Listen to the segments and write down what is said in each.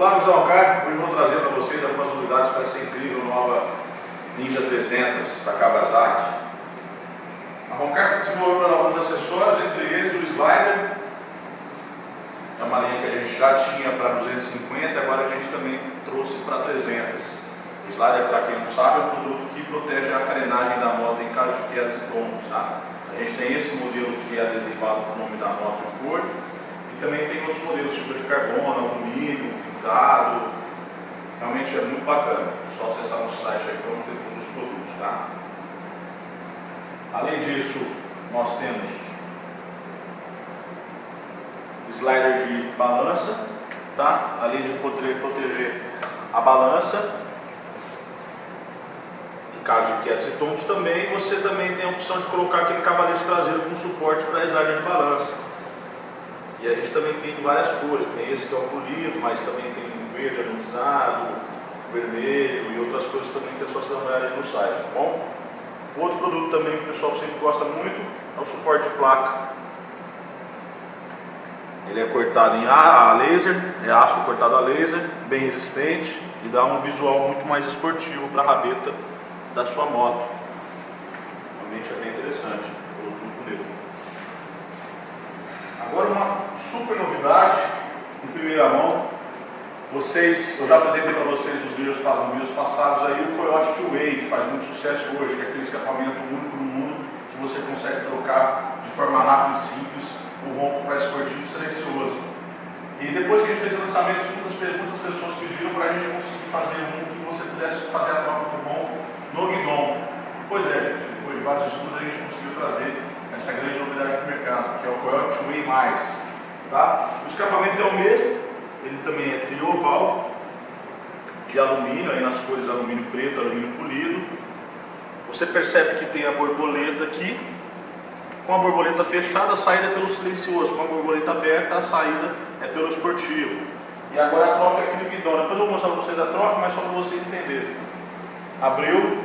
Olá, amigos da Honcar, hoje vou trazer para vocês algumas novidades para essa incrível nova Ninja 300 da Kawasaki. A Honcar desenvolveu alguns acessórios, entre eles o Slider, é uma linha que a gente já tinha para 250, agora a gente também trouxe para 300. O Slider, para quem não sabe, é um produto que protege a carenagem da moto em caso de quedas e tombos, tá? A gente tem esse modelo que é adesivado com o nome da moto e cor, e também tem outros modelos, fibra de carbono, alumínio, pintado. Realmente é muito bacana. Só acessar no site aí para não ter todos os produtos, tá? Além disso, nós temos slider de balança, tá? Além de poder proteger a balança em caso de quedas e tombos, também você também tem a opção de colocar aquele cavalete traseiro com suporte para slider de balança. E a gente também tem várias cores, tem esse que é o polido, mas também tem verde anodizado, vermelho e outras cores também que é só você dar uma olhada aí no site, tá bom? Outro produto também que o pessoal sempre gosta muito é o suporte de placa. Ele é cortado em a laser, é aço cortado a laser, bem resistente e dá um visual muito mais esportivo para a rabeta da sua moto. Realmente é bem interessante, muito bonito. Agora uma super novidade em primeira mão. Eu já apresentei para vocês nos vídeos passados aí o Coyote 2-Way, que faz muito sucesso hoje, que é aquele escapamento único no mundo que você consegue trocar de forma rápida e simples o ronco para esportivo e silencioso. E depois que a gente fez o lançamento, muitas pessoas pediram para a gente conseguir fazer um que você pudesse fazer a troca do ronco no guidão. Pois é, gente, depois de vários estudos a gente conseguiu trazer essa grande novidade para o mercado, que é o Coyote 2-Way+. Tá? O escapamento é o mesmo, ele também é tri-oval, de alumínio, aí nas cores alumínio preto, alumínio polido. Você percebe que tem a borboleta aqui, com a borboleta fechada a saída é pelo silencioso, com a borboleta aberta a saída é pelo esportivo. E agora a troca é aqui no guidão, depois eu vou mostrar para vocês a troca, mas só para vocês entenderem. Abriu,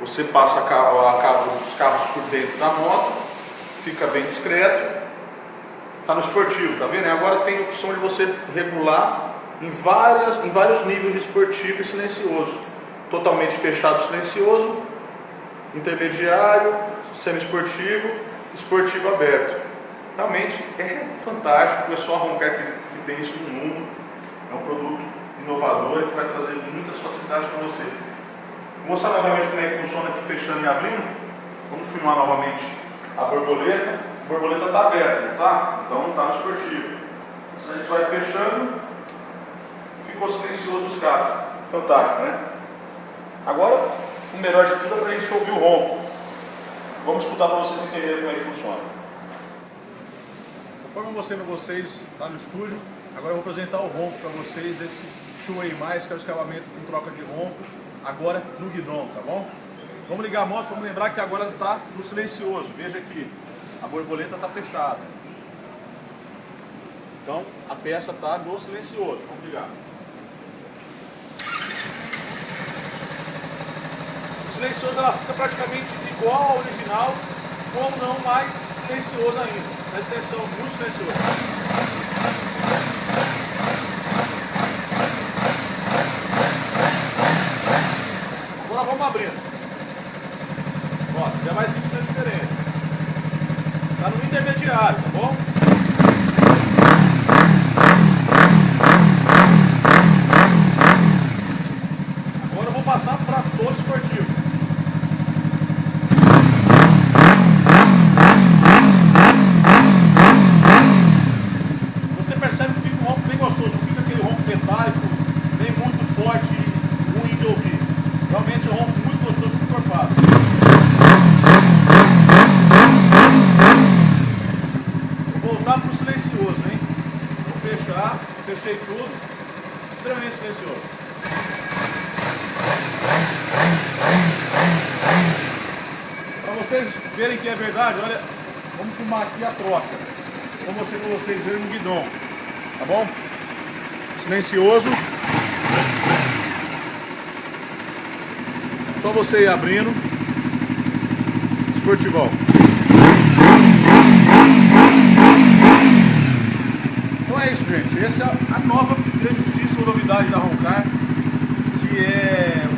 você passa os cabos por dentro da moto, fica bem discreto. Está no esportivo, tá vendo? Agora tem a opção de você regular em vários níveis de esportivo e silencioso. Totalmente fechado silencioso, intermediário, semi-esportivo, esportivo aberto. Realmente é fantástico, é só a Honcar que tem isso no mundo. É um produto inovador que vai trazer muitas facilidades para você. Vou mostrar novamente como é que funciona aqui fechando e abrindo. Vamos filmar novamente a borboleta. A borboleta está aberta, não está? Então está no esportivo. A gente vai fechando, ficou silencioso os cabos. Fantástico, né? Agora, o melhor de tudo é para a gente ouvir o ronco. Vamos escutar para vocês entenderem como é que funciona. Conforme eu mostrei para vocês lá no estúdio, agora eu vou apresentar o ronco para vocês, esse 2-Way+, que é o escapamento com troca de ronco, agora no guidão, tá bom? Vamos ligar a moto, vamos lembrar que agora está no silencioso. Veja aqui, a borboleta está fechada. Então a peça está no silencioso. Vamos ligar. O silencioso ela fica praticamente igual ao original, ou não mais silencioso ainda. Presta atenção no silencioso. Agora vamos abrindo. Nossa, já vai sentindo a diferença. Está no intermediário, tá bom? Agora eu vou passar para todo esportivo. Você percebe que fica um ronco bem gostoso, não fica aquele ronco metálico, nem muito forte e ruim de ouvir. Realmente é um ronco muito gostoso, muito encorpado. Voltar para o silencioso, hein? Vou fechar, fechei tudo, extremamente silencioso. Para vocês verem que é verdade, olha, vamos filmar aqui a troca. Vou mostrar para vocês verem no guidão, tá bom? Silencioso. Só você ir abrindo. Esportivão. é isso, gente. Essa é a nova grandíssima novidade da Roncar, que é